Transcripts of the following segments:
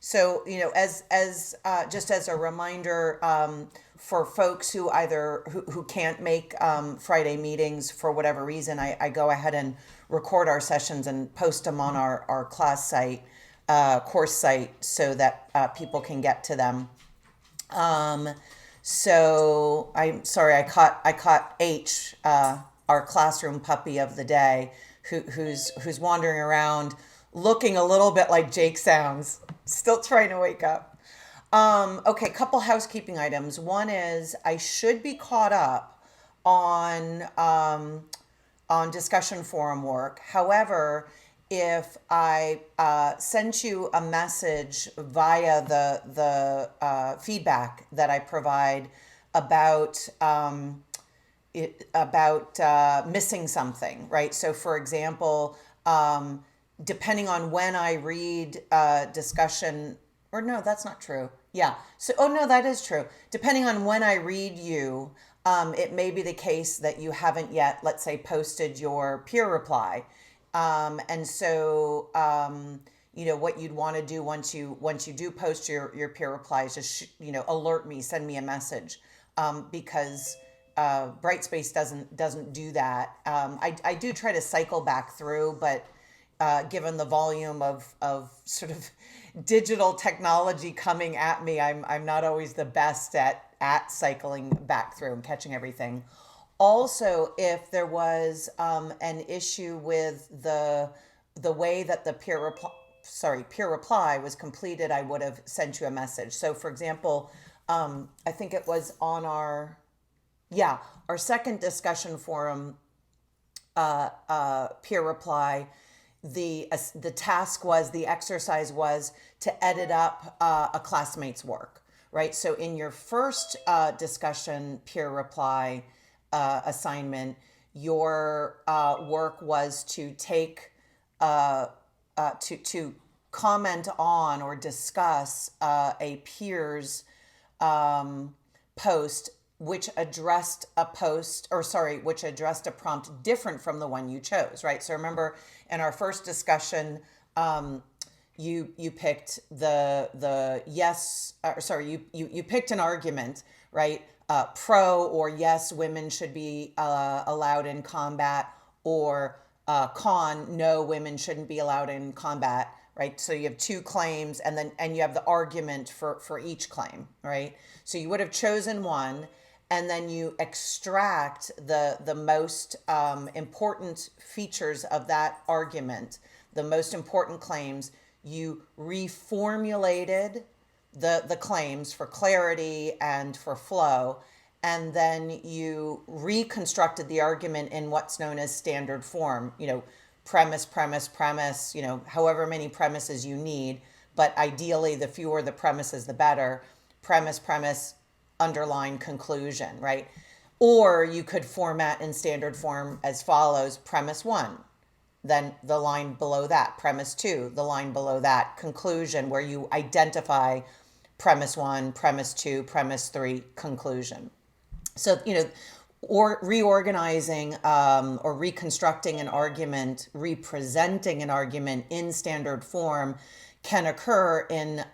So, as just as a reminder, for folks who who can't make Friday meetings for whatever reason, I go ahead and record our sessions and post them on our class site, course site, so that people can get to them. Um, so I'm sorry, I caught H, our classroom puppy of the day, who's wandering around, looking a little bit like Jake sounds, still trying to wake up. Okay, couple housekeeping items. One is I should be caught up on discussion forum work. However, if I sent you a message via the feedback that I provide about missing something, right? So, for example, depending on when I read discussion, or no, that's not true. Yeah. So, oh no, that is true. Depending on when I read you, it may be the case that you haven't yet, let's say, posted your peer reply. And so, what you'd want to do once you do post your peer replies, just alert me, send me a message, because Brightspace doesn't do that. I do try to cycle back through, but given the volume of sort of digital technology coming at me, I'm not always the best at cycling back through and catching everything. Also, if there was an issue with the way that the peer reply was completed, I would have sent you a message. So, for example, I think it was on our second discussion forum peer reply. The exercise was to edit up a classmate's work, right? So in your first discussion peer reply assignment, your work was to take to comment on or discuss a peer's post which addressed a prompt different from the one you chose, right? So remember, in our first discussion, you picked the yes, you picked an argument, right? Pro or yes, women should be allowed in combat, or con, no, women shouldn't be allowed in combat, right? So you have two claims, and you have the argument for each claim, right? So you would have chosen one, and then you extract the most important features of that argument, the most important claims. You reformulated the claims for clarity and for flow, and then you reconstructed the argument in what's known as standard form, premise, premise, premise, however many premises you need, but ideally the fewer the premises, the better. Premise, premise, underline, conclusion, right? Or you could format in standard form as follows: premise one, then the line below that, premise two, the line below that, conclusion, where you identify premise one, premise two, premise three, conclusion. So, or reorganizing or reconstructing an argument, representing an argument in standard form can occur in,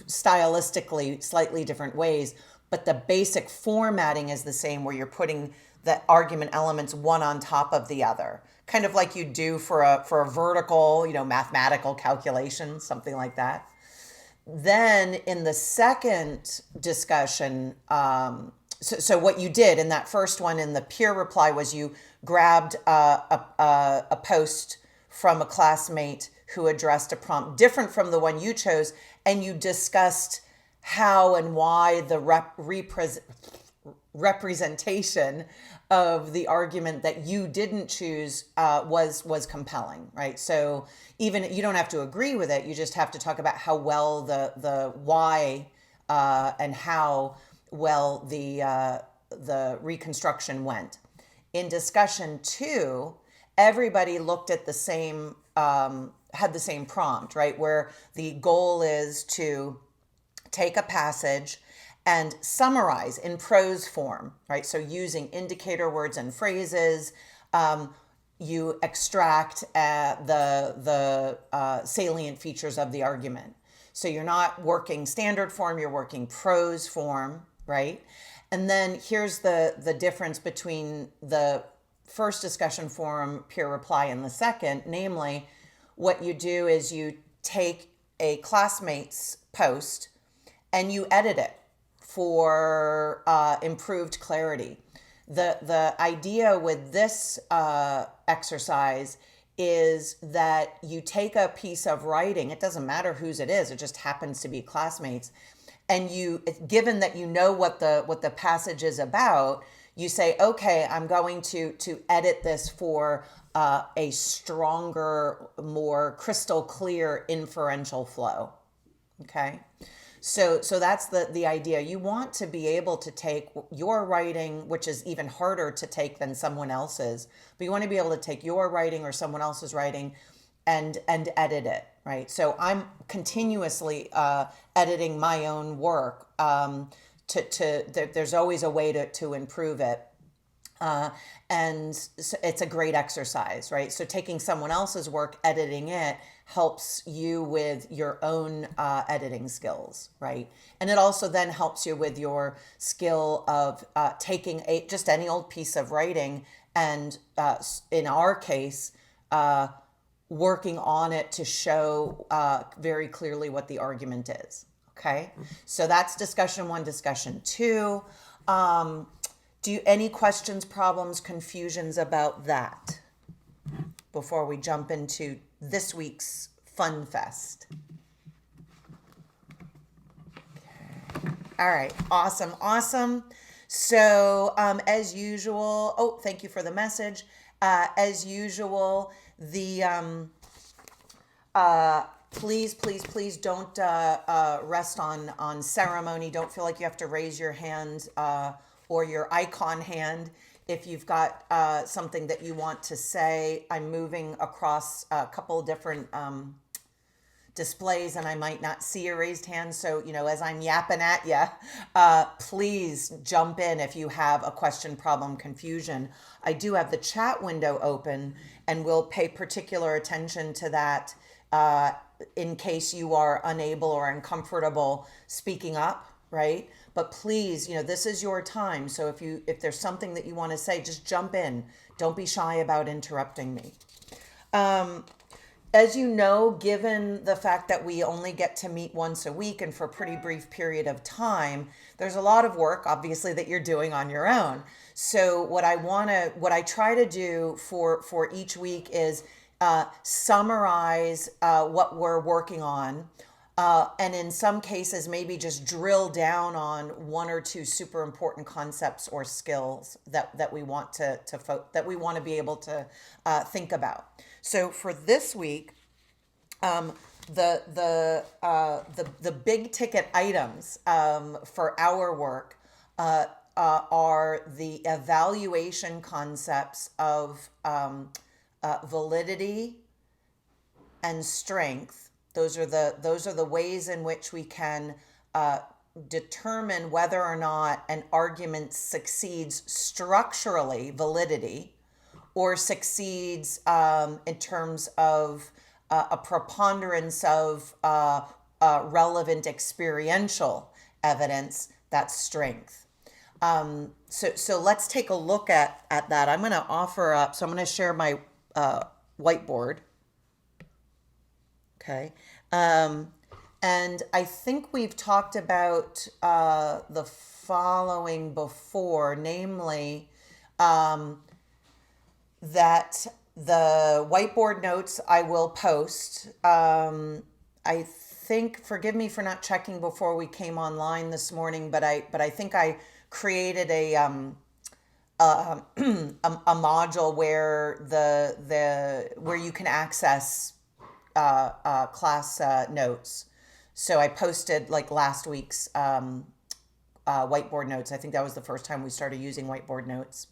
stylistically slightly different ways, but the basic formatting is the same, where you're putting the argument elements one on top of the other, kind of like you do for a vertical, mathematical calculation, something like that. Then in the second discussion, so what you did in that first one in the peer reply was you grabbed a post from a classmate who addressed a prompt different from the one you chose, and you discussed how and why the representation of the argument that you didn't choose was compelling, right? So even you don't have to agree with it, you just have to talk about how well the why and how well the reconstruction went. In discussion two, everybody looked at the same had the same prompt, right? Where the goal is to take a passage and summarize in prose form, right? So using indicator words and phrases, you extract the salient features of the argument. So you're not working standard form, you're working prose form, right? And then here's the difference between the first discussion forum peer reply and the second, namely, what you do is you take a classmate's post and you edit it for improved clarity. The idea with this exercise is that you take a piece of writing, it doesn't matter whose it is, it just happens to be classmates, and you, given that you know what the passage is about, you say, okay, I'm going to edit this for a stronger, more crystal clear inferential flow. Okay, so that's the idea. You want to be able to take your writing, which is even harder to take than someone else's, but you want to be able to take your writing or someone else's writing and edit it, right? So I'm continuously editing my own work. There's always a way to improve it. And so it's a great exercise, right? So taking someone else's work, editing it, helps you with your own editing skills, right? And it also then helps you with your skill of taking just any old piece of writing and, in our case, working on it to show very clearly what the argument is, okay? So that's discussion one. Discussion two. Any questions, problems, confusions about that before we jump into this week's Fun Fest? Okay. All right. Awesome. So as usual, thank you for the message. As usual, please don't rest on ceremony. Don't feel like you have to raise your hand or your icon hand if you've got something that you want to say. I'm moving across a couple different displays and I might not see a raised hand. So, as I'm yapping at you, please jump in if you have a question, problem, confusion. I do have the chat window open and we'll pay particular attention to that in case you are unable or uncomfortable speaking up, right? But please, this is your time. So if there's something that you want to say, just jump in. Don't be shy about interrupting me. As you know, given the fact that we only get to meet once a week and for a pretty brief period of time, there's a lot of work, obviously, that you're doing on your own. So what I try to do for each week is summarize what we're working on. And in some cases, maybe just drill down on one or two super important concepts or skills that we want that we want to be able to think about. So for this week, the big ticket items for our work are the evaluation concepts of validity and strength. Those are the ways in which we can determine whether or not an argument succeeds structurally, validity, or succeeds in terms of a preponderance of relevant experiential evidence, that's strength. So let's take a look at that. I'm going to offer up, so I'm going to share my whiteboard. Okay. And I think we've talked about the following before, namely that the whiteboard notes I will post. I think, forgive me for not checking before we came online this morning, but I think I created a module where where you can access class notes. So I posted like last week's whiteboard notes. I think that was the first time we started using whiteboard notes.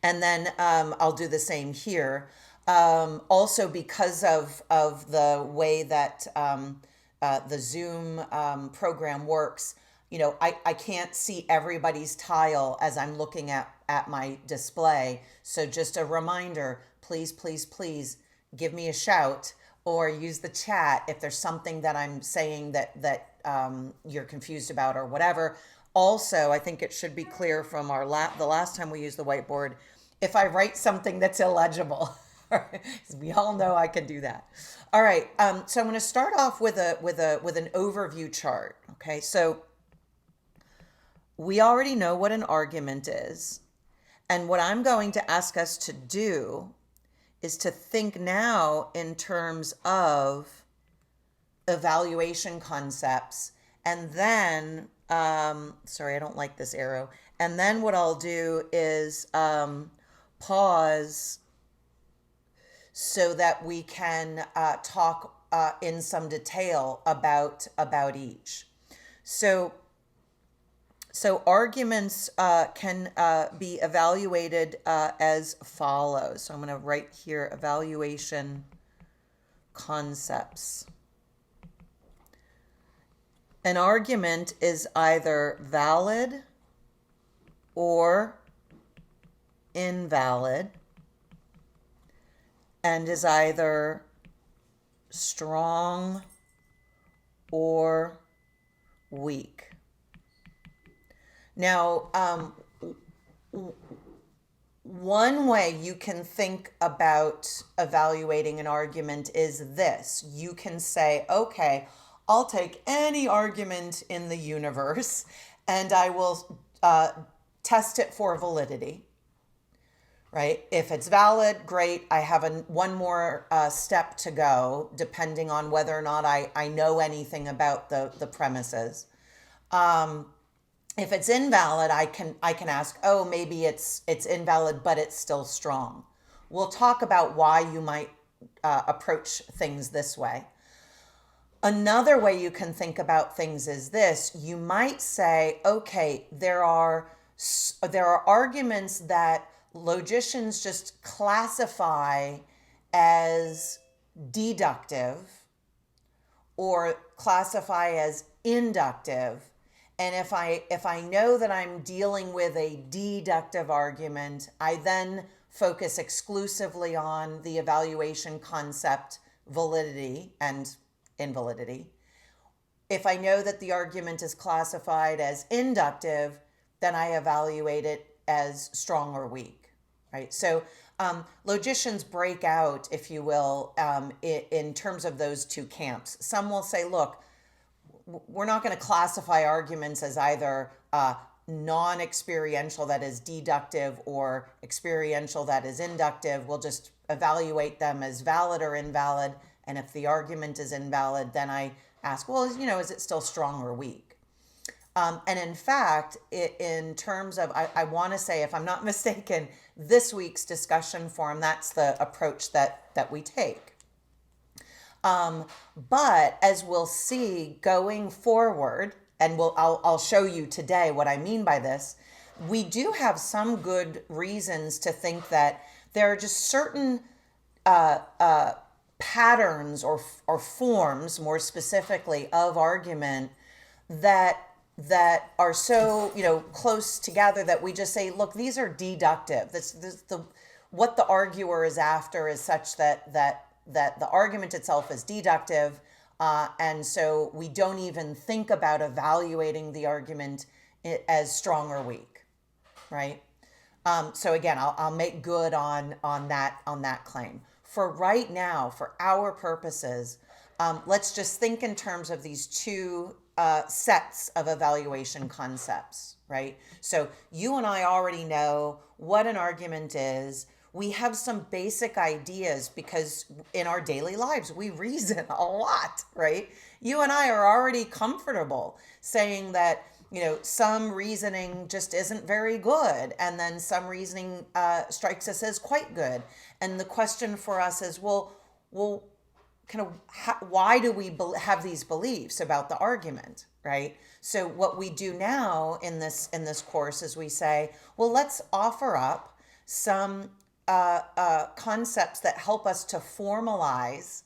And then I'll do the same here. Also, because of the way that the Zoom program works, I can't see everybody's tile as I'm looking at my display. So just a reminder, please give me a shout or use the chat if there's something that I'm saying that you're confused about or whatever. Also, I think it should be clear from the last time we used the whiteboard, if I write something that's illegible, we all know I can do that. All right, so I'm going to start off with an overview chart. Okay, so we already know what an argument is, and what I'm going to ask us to do is to think now in terms of evaluation concepts, and then, sorry, I don't like this arrow. And then what I'll do is pause so that we can talk in some detail about each. So arguments can be evaluated as follows. So I'm going to write here evaluation concepts. An argument is either valid or invalid and is either strong or weak. Now, one way you can think about evaluating an argument is this. You can say, okay, I'll take any argument in the universe and I will test it for validity, right? If it's valid, great. I have one more step to go, depending on whether or not I know anything about the premises. If it's invalid, I can ask, oh, maybe it's invalid, but it's still strong. We'll talk about why you might approach things this way. Another way you can think about things is this. You might say, okay, there are arguments that logicians just classify as deductive or classify as inductive. And if I know that I'm dealing with a deductive argument, I then focus exclusively on the evaluation concept validity and invalidity. If I know that the argument is classified as inductive, then I evaluate it as strong or weak, right? So logicians break out, if you will, in terms of those two camps. Some will say, look, we're not going to classify arguments as either non-experiential, that is deductive, or experiential, that is inductive. We'll just evaluate them as valid or invalid. And if the argument is invalid, then I ask, well, is it still strong or weak? And in fact, in terms of, I want to say, if I'm not mistaken, this week's discussion forum, that's the approach that we take. But as we'll see going forward, and I'll show you today what I mean by this, we do have some good reasons to think that there are just certain patterns or forms, more specifically, of argument that are so close together that we just say, look, these are deductive. What the arguer is after is such that the argument itself is deductive, and so we don't even think about evaluating the argument as strong or weak, right? So again, I'll make good on that claim. For right now, for our purposes, let's just think in terms of these two sets of evaluation concepts, right? So you and I already know what an argument is. We have some basic ideas because in our daily lives, we reason a lot, right? You and I are already comfortable saying that, some reasoning just isn't very good. And then some reasoning strikes us as quite good. And the question for us is, well, why do we have these beliefs about the argument, right? So what we do now in this course is we say, well, let's offer up some concepts that help us to formalize,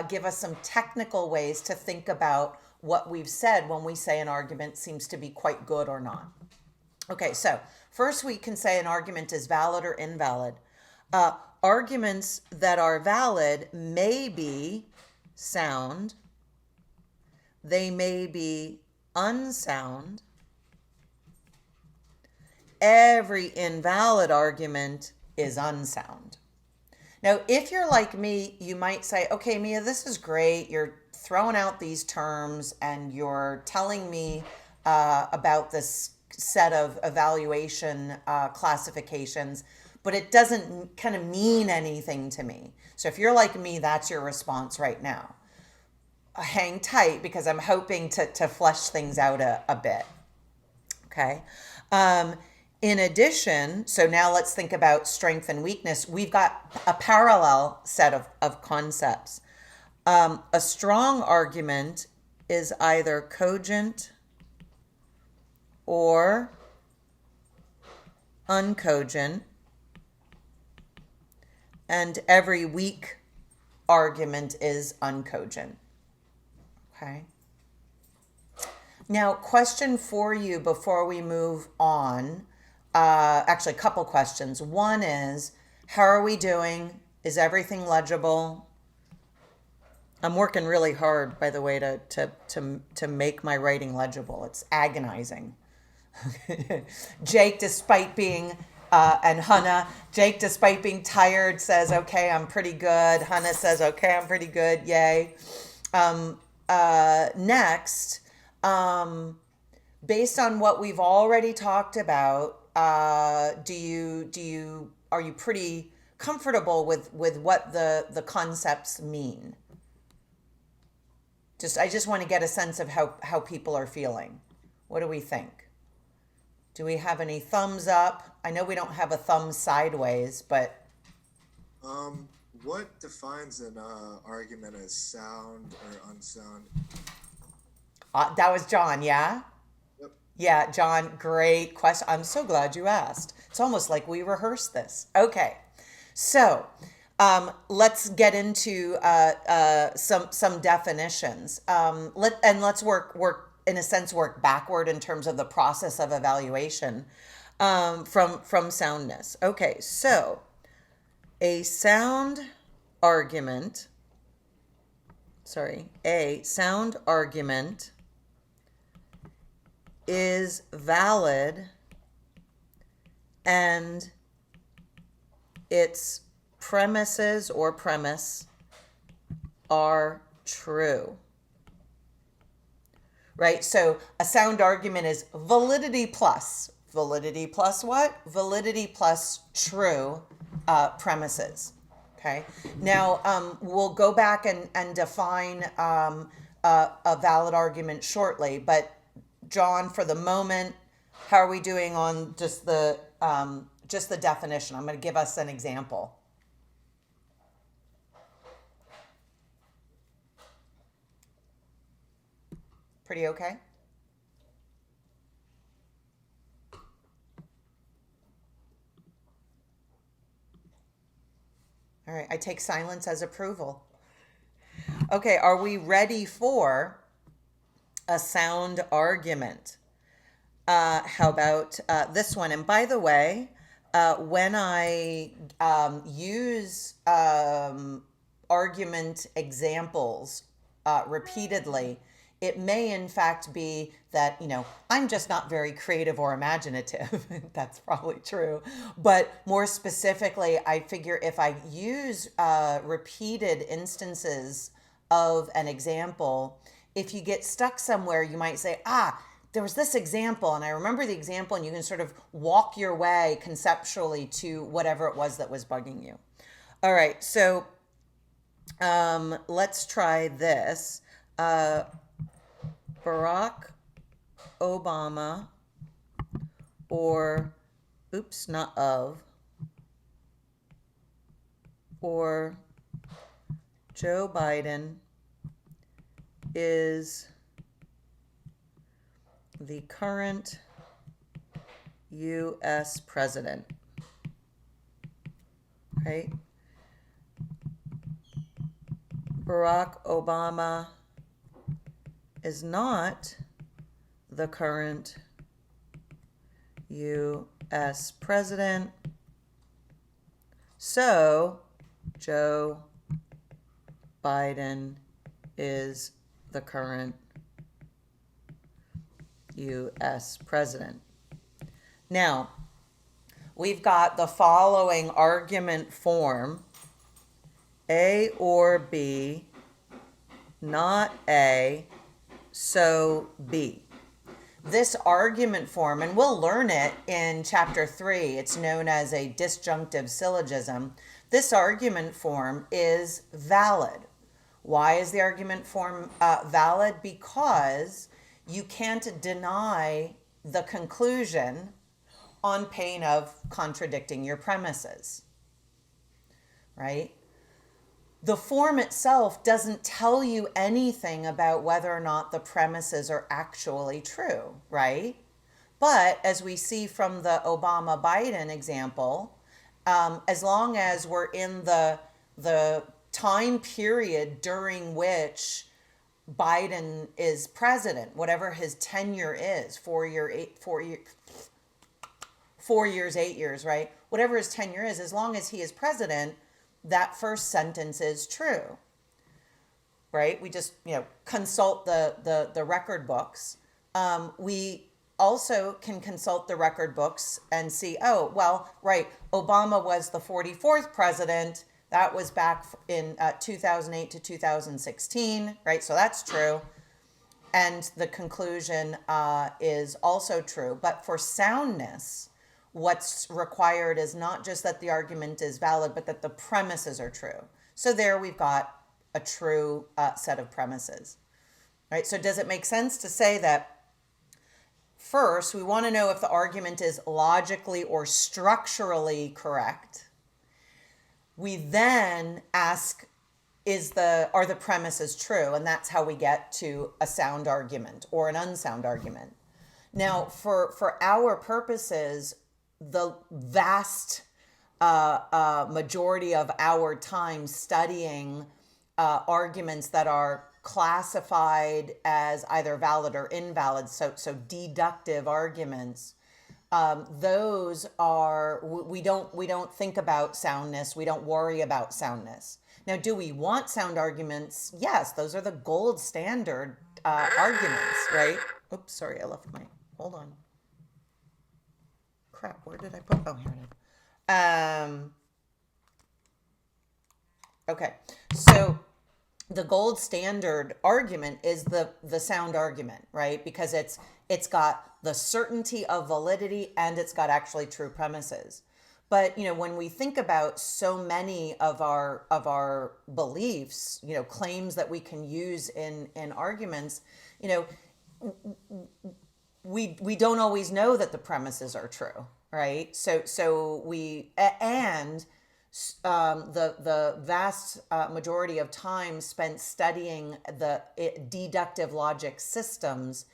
give us some technical ways to think about what we've said when we say an argument seems to be quite good or not. Okay, so first we can say an argument is valid or invalid. Arguments that are valid may be sound. They may be unsound. Every invalid argument is unsound. Now, if you're like me, you might say, okay, Mia, this is great. You're throwing out these terms and you're telling me about this set of evaluation classifications, but it doesn't kind of mean anything to me. So if you're like me, that's your response right now. Hang tight because I'm hoping to flesh things out a bit. Okay. In addition, so now let's think about strength and weakness. We've got a parallel set of concepts. A strong argument is either cogent or uncogent, and every weak argument is uncogent. Okay. Now, question for you before we move on. Actually, a couple questions. One is, how are we doing? Is everything legible? I'm working really hard, by the way, to make my writing legible. It's agonizing. Jake, despite being, and Hannah, Jake, despite being tired, says, okay, I'm pretty good. Hannah says, okay, I'm pretty good. Yay. Next, based on what we've already talked about, are you pretty comfortable with what the concepts mean? I just want to get a sense of how people are feeling. What do we think? Do we have any thumbs up? I know we don't have a thumb sideways, but what defines an argument as sound or unsound? that was John, yeah? Yep. Yeah, John, great question. I'm so glad you asked. It's almost like we rehearsed this. Okay, so let's get into some definitions. Let's work in a sense work backward in terms of the process of evaluation from soundness. Okay, so a sound argument is valid and its premises or premise are true. Right? So a sound argument is validity plus. Validity plus what? Validity plus true premises. Okay. Now, we'll go back and define a valid argument shortly, but John, for the moment, how are we doing on just the definition? I'm going to give us an example. Pretty okay? All right, I take silence as approval. Okay, are we ready for a sound argument? How about this one? And by the way, when I use argument examples repeatedly, it may in fact be that, I'm just not very creative or imaginative. That's probably true. But more specifically, I figure if I use repeated instances of an example, if you get stuck somewhere, you might say, there was this example, and I remember the example, and you can sort of walk your way conceptually to whatever it was that was bugging you. All right, so let's try this. Barack Obama, or Joe Biden is the current U.S. president, right? Barack Obama is not the current U.S. president, so Joe Biden is the current U.S. president. Now, we've got the following argument form: A or B, not A, so B. This argument form, and we'll learn it in chapter 3, it's known as a disjunctive syllogism. This argument form is valid. Why is the argument form valid? Because you can't deny the conclusion on pain of contradicting your premises, right? The form itself doesn't tell you anything about whether or not the premises are actually true, right? But as we see from the Obama-Biden example, as long as we're in the time period during which Biden is president, whatever his tenure is, 4 years, 8 years, right? Whatever his tenure is, as long as he is president, that first sentence is true, right? We just, consult the record books. We also can consult the record books and see, oh, well, right, Obama was the 44th president. That was back in 2008 to 2016, right? So that's true. And the conclusion is also true. But for soundness, what's required is not just that the argument is valid, but that the premises are true. So there we've got a true set of premises, right? So does it make sense to say that first we want to know if the argument is logically or structurally correct? We then ask, are the premises true? And that's how we get to a sound argument or an unsound argument. Now, for our purposes, the vast majority of our time studying arguments that are classified as either valid or invalid, so deductive arguments, those are, we don't think about soundness, we don't worry about soundness. Now, do we want sound arguments? Yes, those are the gold standard arguments, right? Oops, sorry, I left my, hold on. Crap, where did I put, oh, here it is. Okay, so the gold standard argument is the sound argument, right? Because it's got the certainty of validity and it's got actually true premises. But when we think about so many of our beliefs, claims that we can use in arguments, we don't always know that the premises are true, right? So we and the vast majority of time spent studying the deductive logic systems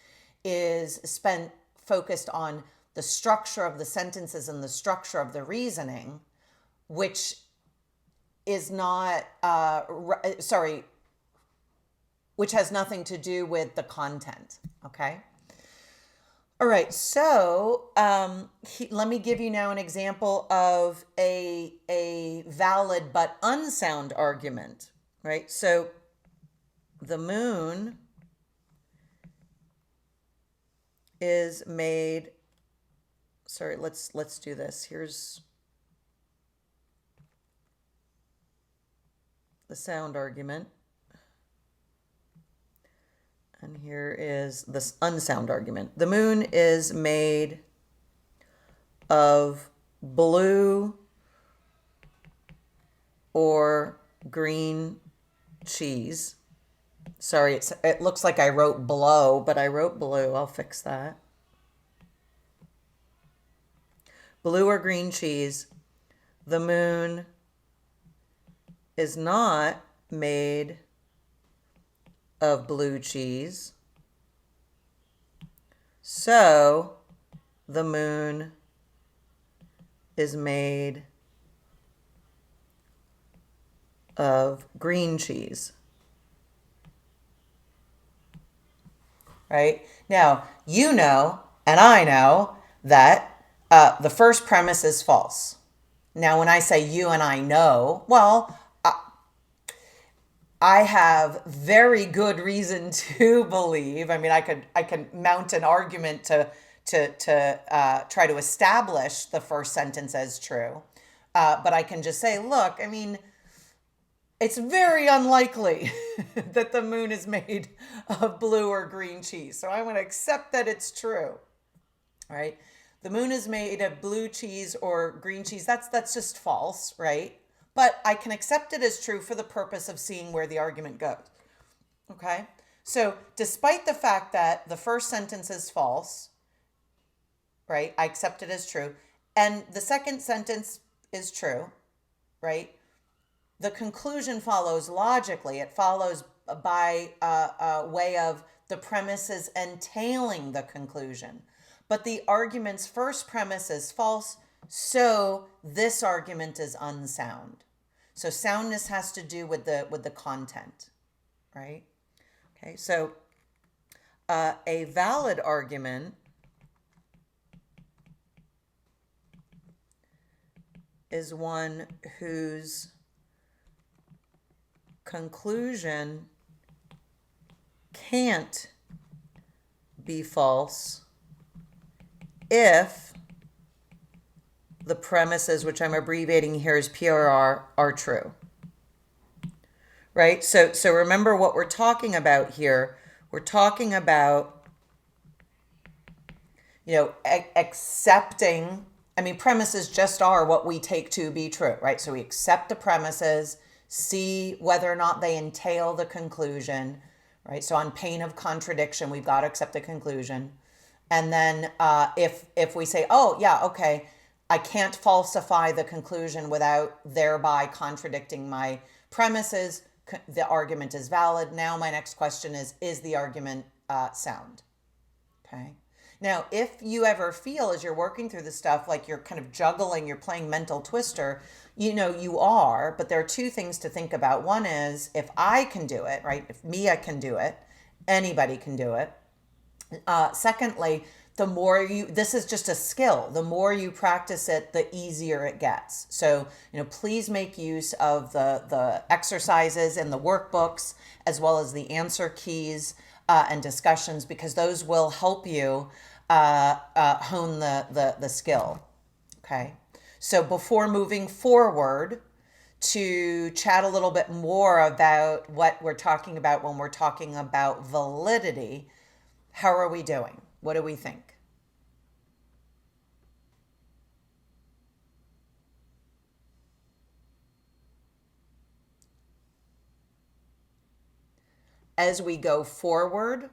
is spent focused on the structure of the sentences and the structure of the reasoning, which is not, which has nothing to do with the content, okay? All right, so let me give you now an example of a valid but unsound argument, right? So the moon is made, sorry, let's do this. Here's the sound argument. And here is this unsound argument. The moon is made of blue or green cheese. Sorry, it looks like I wrote blow, but I wrote blue. I'll fix that. Blue or green cheese. The moon is not made of blue cheese. So the moon is made of green cheese. Right? Now, and I know that the first premise is false. Now, when I say you and I know, well, I have very good reason to believe. I mean, I can mount an argument to try to establish the first sentence as true, but I can just say, look, I mean, it's very unlikely that the moon is made of blue or green cheese. So I want to accept that it's true, right? The moon is made of blue cheese or green cheese. That's just false, right? But I can accept it as true for the purpose of seeing where the argument goes. Okay? So despite the fact that the first sentence is false, right? I accept it as true. And the second sentence is true, right? The conclusion follows logically. It follows by way of the premises entailing the conclusion. But the argument's first premise is false, so this argument is unsound. So soundness has to do with the content, right? Okay, so a valid argument is one whose conclusion can't be false if the premises, which I'm abbreviating here as PRR, are true. Right? So remember what we're talking about here. We're talking about, accepting. I mean, premises just are what we take to be true, right? So we accept the premises, see whether or not they entail the conclusion, right? So on pain of contradiction, we've got to accept the conclusion. And then if we say, oh, yeah, okay, I can't falsify the conclusion without thereby contradicting my premises, the argument is valid. Now my next question is the argument sound? Okay. Now, if you ever feel as you're working through this stuff, like you're kind of juggling, you're playing mental twister, you are, but there are two things to think about. One is if I can do it, right? If Mia can do it, anybody can do it. Secondly, the more this is just a skill. The more you practice it, the easier it gets. So, please make use of the exercises and the workbooks, as well as the answer keys and discussions, because those will help you hone the skill. Okay. So before moving forward to chat a little bit more about what we're talking about when we're talking about validity, how are we doing? What do we think? As we go forward,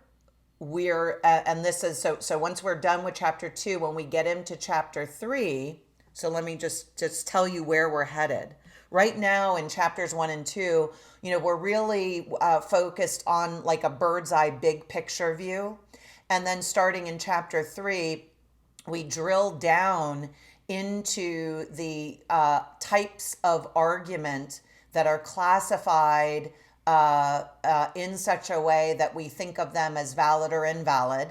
and this is, so once we're done with chapter 2, when we get into chapter 3, so let me just tell you where we're headed. Right now in chapters 1 and 2, we're really focused on like a bird's eye big picture view. And then starting in chapter 3, we drill down into the types of argument that are classified in such a way that we think of them as valid or invalid,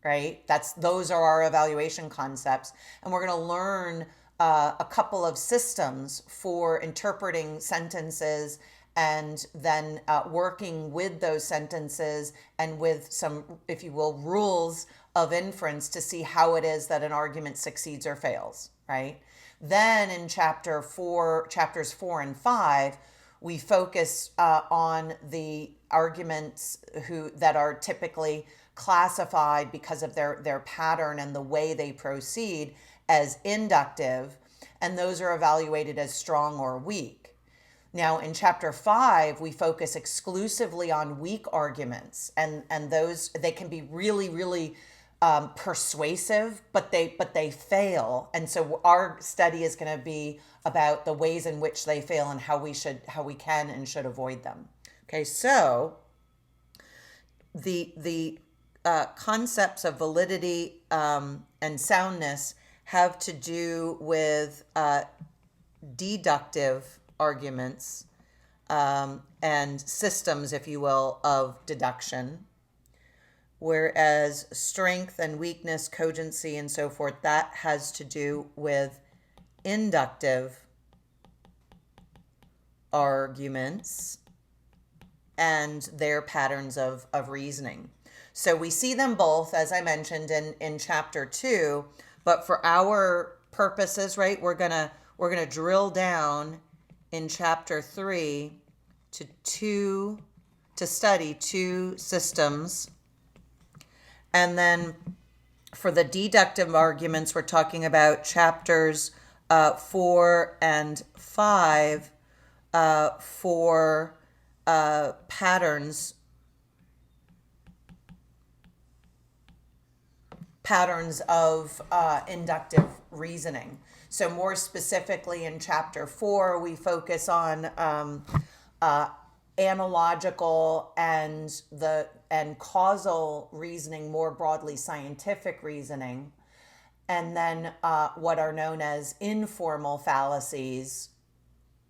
right? Those are our evaluation concepts. And we're going to learn a couple of systems for interpreting sentences and then working with those sentences and with some, if you will, rules of inference to see how it is that an argument succeeds or fails, right? Then in chapters 4 and 5, we focus on the arguments that are typically classified because of their pattern and the way they proceed as inductive, and those are evaluated as strong or weak. Now, in chapter 5, we focus exclusively on weak arguments, and those, they can be really, really persuasive, but they fail. And so our study is going to be about the ways in which they fail and how we can and should avoid them. Okay, so the concepts of validity and soundness have to do with deductive arguments and systems, if you will, of deduction. Whereas strength and weakness, cogency, and so forth, that has to do with inductive arguments. their patterns of reasoning. So we see them both, as I mentioned, in chapter 2, but for our purposes, right, we're gonna drill down in chapter 3 to study two systems. And then for the deductive arguments, we're talking about chapters 4 and 5 for patterns of inductive reasoning. So more specifically in chapter 4, we focus on analogical and causal reasoning, more broadly scientific reasoning, and then what are known as informal fallacies,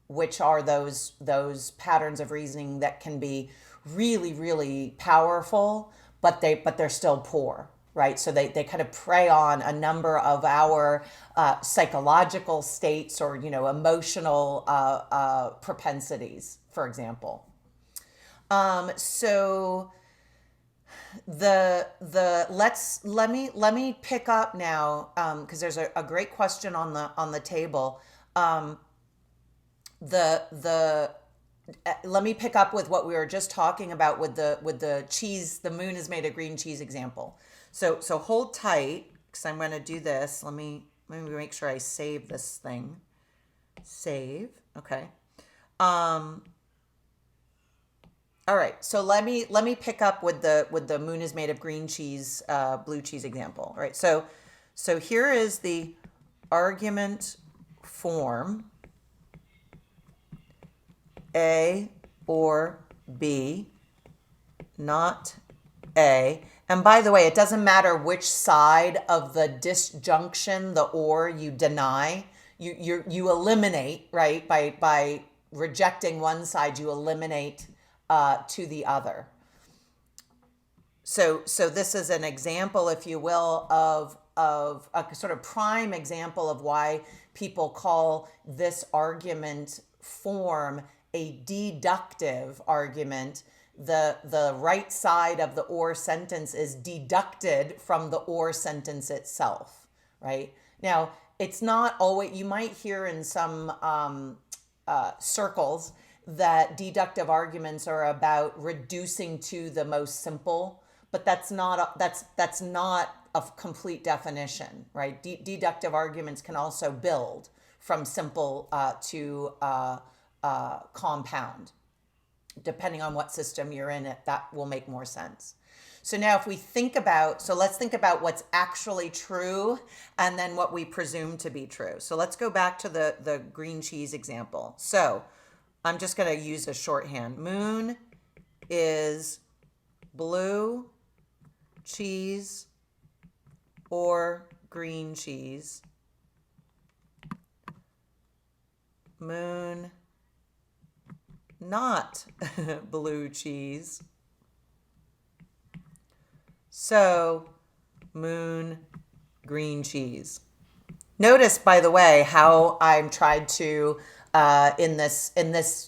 which are those patterns of reasoning that can be really, really powerful, but they're still poor, right? So they kind of prey on a number of our psychological states or emotional propensities, for example. So let me pick up now, because there's a great question on the table. Let me pick up with what we were just talking about with the cheese. The moon is made of green cheese example. So hold tight, because I'm going to do this. Let me make sure I save this thing. Save. Okay. All right. So let me pick up with the moon is made of green cheese, blue cheese example. All right. So here is the argument form. A or B, not A. And by the way, it doesn't matter which side of the disjunction, the or, you deny. You eliminate, right? By rejecting one side, you eliminate to the other. So this is an example, if you will, of a sort of prime example of why people call this argument form a deductive argument. The right side of the or sentence is deducted from the or sentence itself, right? Now, it's not always, you might hear in some circles that deductive arguments are about reducing to the most simple, but that's not a complete definition, right? Deductive arguments can also build from simple to compound. Depending on what system you're in, that will make more sense. So now if we think about, let's think about what's actually true and then what we presume to be true. So let's go back to the green cheese example. So I'm just going to use a shorthand. Moon is blue cheese or green cheese. Moon not blue cheese. So moon green cheese. Notice, by the way, how I'm tried to in this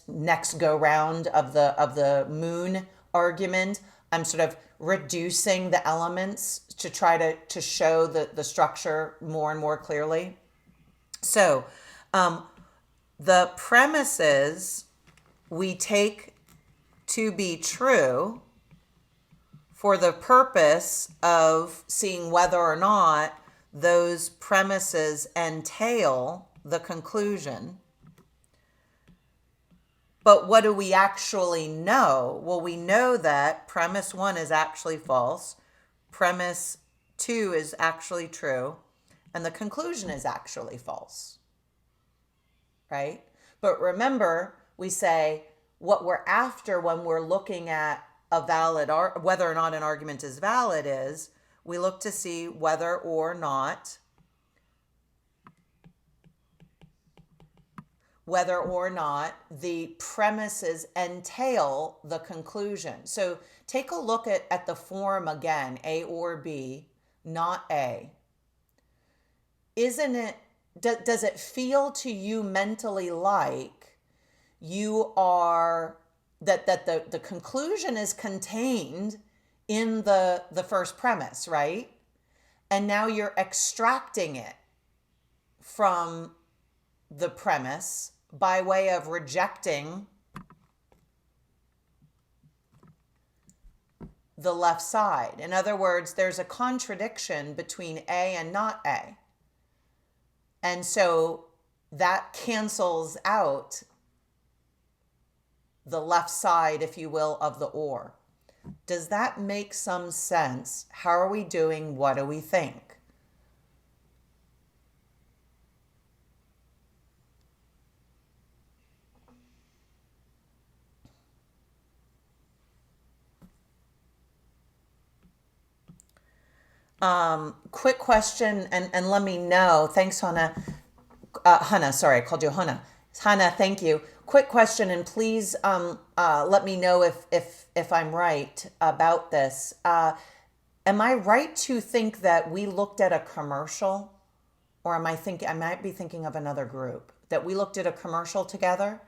next go round of the moon argument, I'm sort of reducing the elements to try to show the structure more and more clearly. So the premises we take to be true for the purpose of seeing whether or not those premises entail the conclusion. But what do we actually know? Well, we know that premise 1 is actually false, premise 2 is actually true, and the conclusion is actually false, right? But remember, we say what we're after when we're looking at a valid whether or not an argument is valid is we look to see whether or not the premises entail the conclusion. So take a look at the form again, A or B, not A. Isn't it, does it feel to you mentally like you are that the conclusion is contained in the first premise, right? And now you're extracting it from the premise by way of rejecting the left side. In other words, there's a contradiction between A and not A. And so that cancels out the left side, if you will, of the or. Does that make some sense? How are we doing? What do we think? Quick question, and let me know. Thanks, Hannah. Hannah, sorry, I called you Hannah. Hannah, thank you. Quick question, and please let me know if I'm right about this. Am I right to think that we looked at a commercial, or am I think I might be thinking of another group that we looked at a commercial together?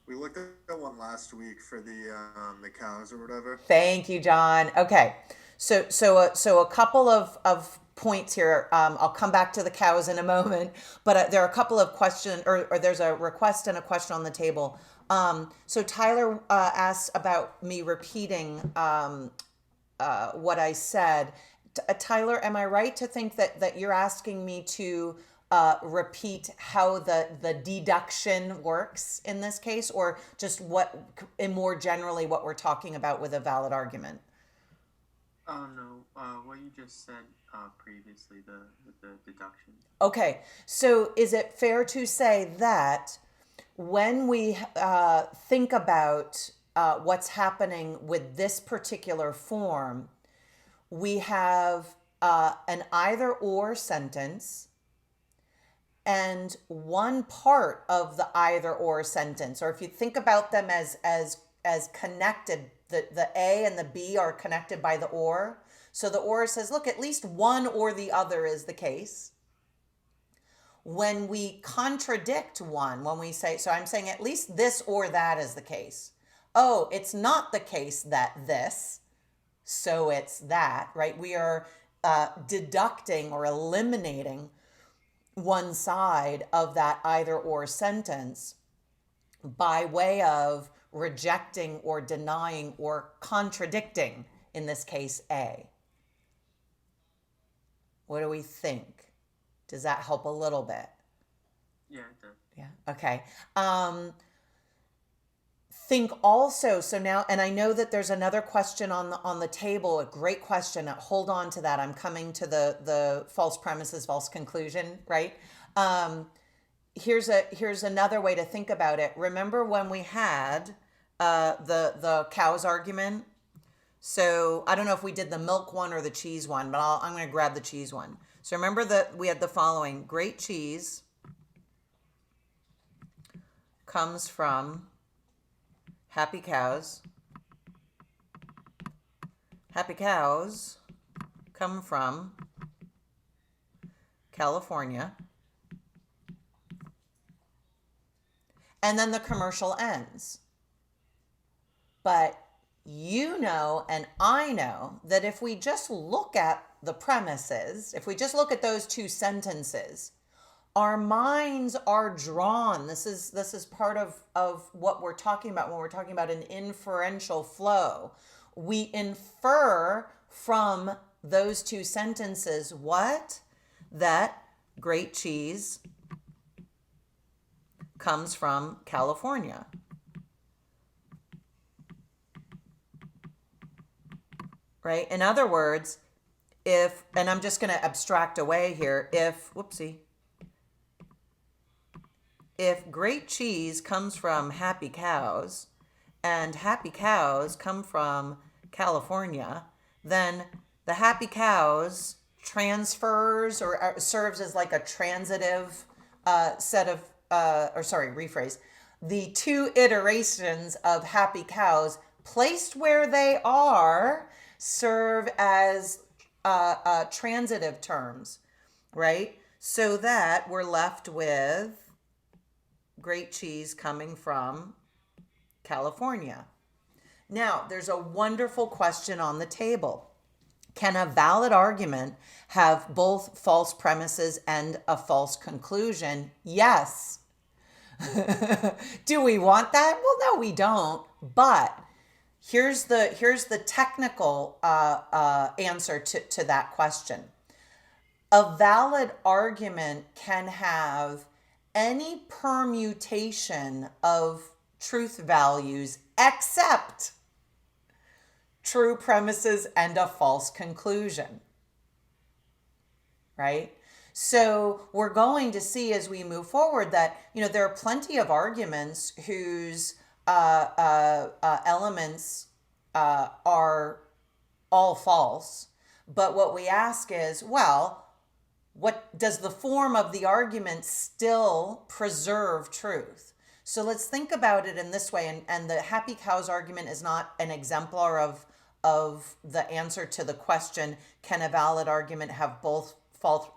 We looked at one last week for the cows or whatever. Thank you, John. Okay, so a couple of points here. I'll come back to the cows in a moment, but there are a couple of questions, or there's a request and a question on the table. So Tyler asked about me repeating what I said. Tyler, am I right to think that you're asking me to repeat how the deduction works in this case, or just and more generally what we're talking about with a valid argument? No, what you just said previously, the deduction. Okay, so is it fair to say that when we think about what's happening with this particular form, we have an either or sentence, and one part of the either or sentence, or if you think about them as connected, the A and the B are connected by the or. So the or says, look, at least one or the other is the case. When we contradict one, when we say, so I'm saying at least this or that is the case. Oh, it's not the case that this, so it's that, right? We are deducting or eliminating one side of that either or sentence by way of rejecting or denying or contradicting, in this case, A. What do we think? Does that help a little bit? Yeah, it does. Yeah. Okay. Think also, so now, and I know that there's another question on the table, a great question. Hold on to that. I'm coming to the false premises, false conclusion, right? Here's another way to think about it. Remember when we had the cows argument? So I don't know if we did the milk one or the cheese one, but I'm going to grab the cheese one. So remember that we had the following: great cheese comes from happy cows. Happy cows come from California. And then the commercial ends. But you know, and I know, that if we just look at the premises, if we just look at those two sentences, our minds are drawn. This is part of what we're talking about when we're talking about an inferential flow. We infer from those two sentences what? That great cheese comes from California. Right? In other words, if, and I'm just going to abstract away here, if great cheese comes from happy cows and happy cows come from California, then the happy cows transfers or serves as like a transitive set of, rephrase. The two iterations of happy cows placed where they are serve as transitive terms, right? So that we're left with great cheese coming from California. Now, there's a wonderful question on the table. Can a valid argument have both false premises and a false conclusion? Yes. Do we want that? Well, no, we don't. But here's the technical answer to that question. A valid argument can have any permutation of truth values except true premises and a false conclusion, right? So we're going to see as we move forward that, there are plenty of arguments whose elements are all false. But what we ask is, well, what does the form of the argument still preserve truth? So let's think about it in this way. And the happy cows argument is not an exemplar of the answer to the question, can a valid argument have both false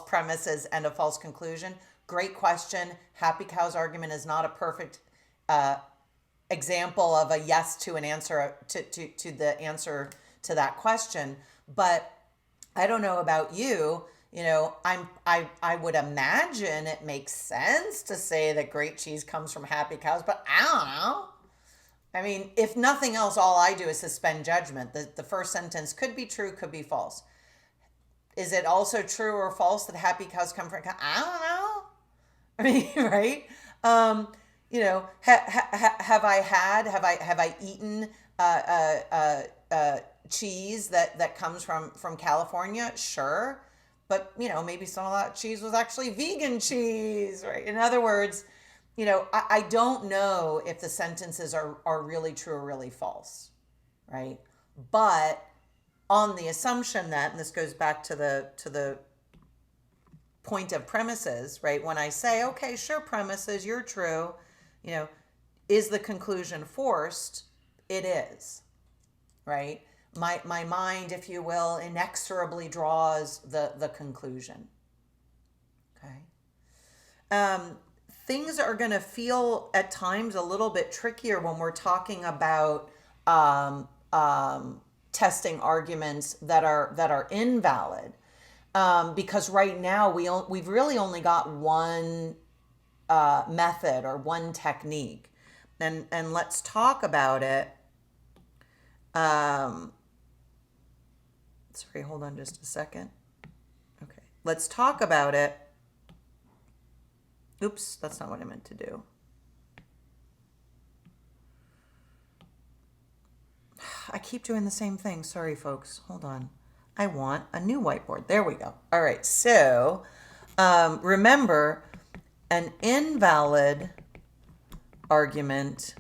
premises and a false conclusion? Great question. Happy cows argument is not a perfect example of a yes to an answer to the answer to that question. But I don't know about you. I would imagine it makes sense to say that great cheese comes from happy cows, but I don't know. I mean, if nothing else, all I do is suspend judgment. The first sentence could be true, could be false. Is it also true or false that happy cows come from cows? I don't know. I mean, right? Have I eaten cheese that comes from California? Sure. But, maybe some of that cheese was actually vegan cheese, right? In other words, I don't know if the sentences are really true or really false, right? But on the assumption that, and this goes back to the point of premises, right? When I say, okay, sure, premises, you're true, is the conclusion forced? It is, right? My mind, if you will, inexorably draws the conclusion. Okay. Things are going to feel at times a little bit trickier when we're talking about testing arguments that are invalid, because right now we've really only got one method or one technique, and let's talk about it. Sorry, hold on just a second. Okay, let's talk about it. Oops, that's not what I meant to do. I keep doing the same thing. Sorry, folks. Hold on. I want a new whiteboard. There we go. All right, so remember, an invalid argument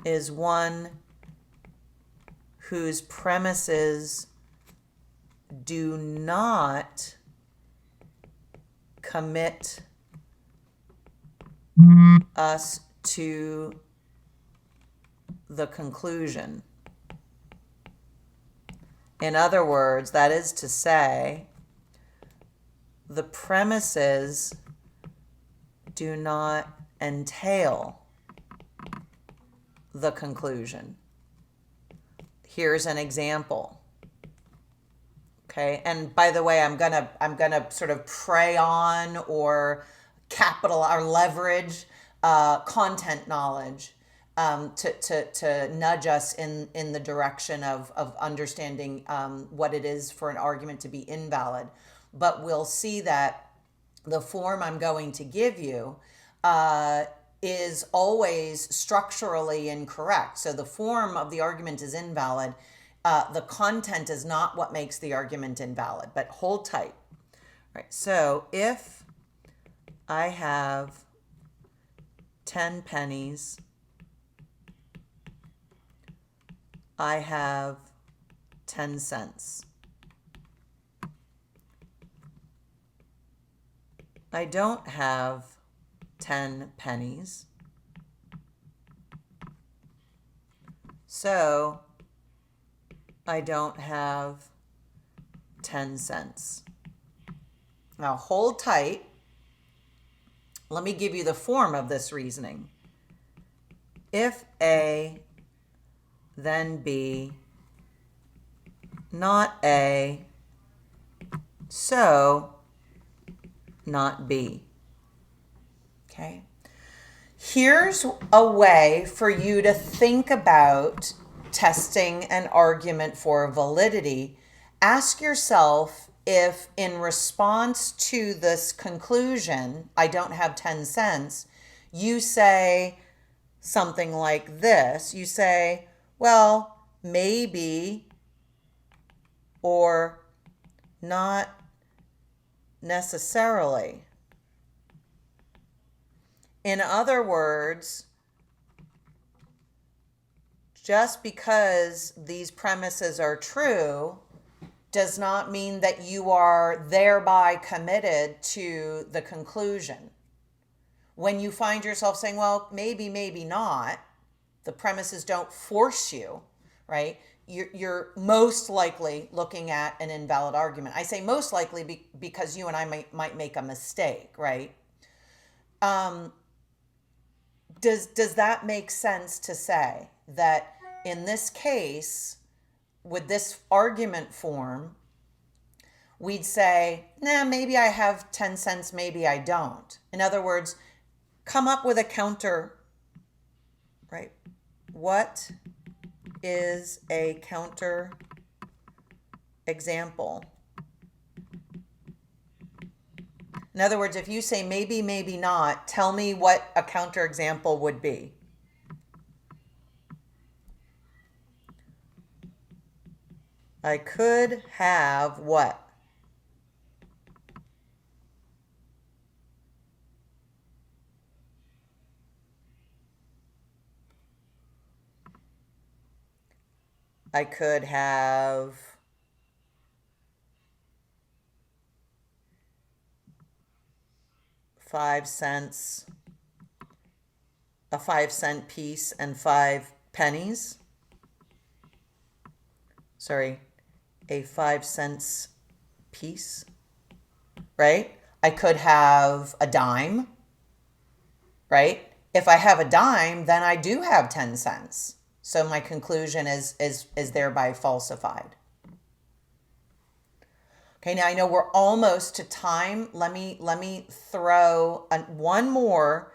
is one whose premises do not commit us to the conclusion. In other words, that is to say, the premises do not entail the conclusion. Here's an example. Okay, and by the way, I'm gonna sort of prey on or leverage content knowledge to nudge us in the direction of understanding what it is for an argument to be invalid. But we'll see that the form I'm going to give you is always structurally incorrect. So the form of the argument is invalid. The content is not what makes the argument invalid, but hold tight. Right. So if I have 10 pennies, I have 10 cents. I don't have 10 pennies. So I don't have 10 cents. Now hold tight. Let me give you the form of this reasoning. If A, then B, not A, so not B. Okay? Here's a way for you to think about testing an argument for validity. Ask yourself if, in response to this conclusion, I don't have 10 cents, you say something like this. You say, well, maybe, or not necessarily. In other words, just because these premises are true does not mean that you are thereby committed to the conclusion. When you find yourself saying, well, maybe, maybe not, the premises don't force you, right? You're most likely looking at an invalid argument. I say most likely because you and I might make a mistake, right? Does that make sense to say that in this case, with this argument form, we'd say, nah, maybe I have 10 cents, maybe I don't. In other words, come up with a counter, right? What is a counter example? In other words, if you say maybe, maybe not, tell me what a counter example would be. I could have what? I could have $0.05, a 5-cent piece and 5 pennies. Sorry, a 5 cents piece, right? I could have a dime, right? If I have a dime, then I do have 10 cents. So my conclusion is thereby falsified. Okay, now I know we're almost to time. Let me throw one more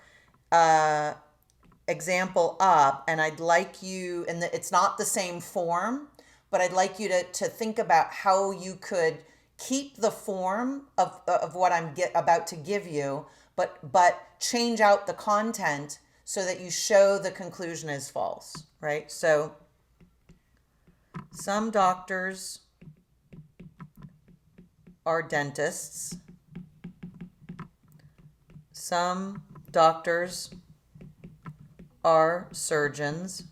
example up, and I'd like you, and it's not the same form, but I'd like you to think about how you could keep the form of what I'm about to give you, but change out the content so that you show the conclusion is false, right? So some doctors are dentists. Some doctors are surgeons.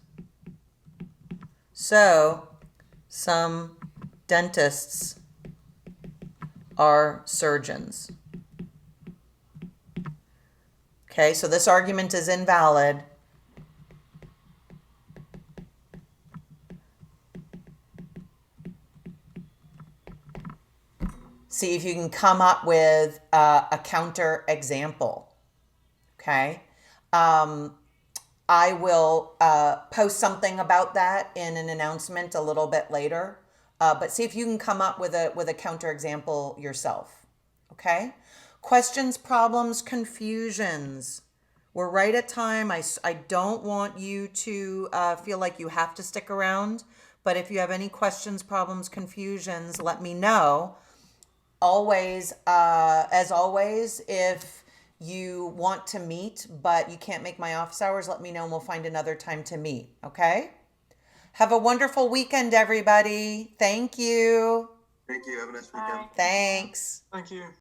So some dentists are surgeons. Okay, so this argument is invalid. See if you can come up with a counter example. Okay. I will post something about that in an announcement a little bit later. But see if you can come up with a counter example yourself. Okay. Questions, problems, confusions. We're right at time. I don't want you to feel like you have to stick around. But if you have any questions, problems, confusions, let me know. Always, as always, if you want to meet, but you can't make my office hours, let me know and we'll find another time to meet. Okay? Have a wonderful weekend, everybody. Thank you. Thank you. Have a nice weekend. Thanks. Thank you.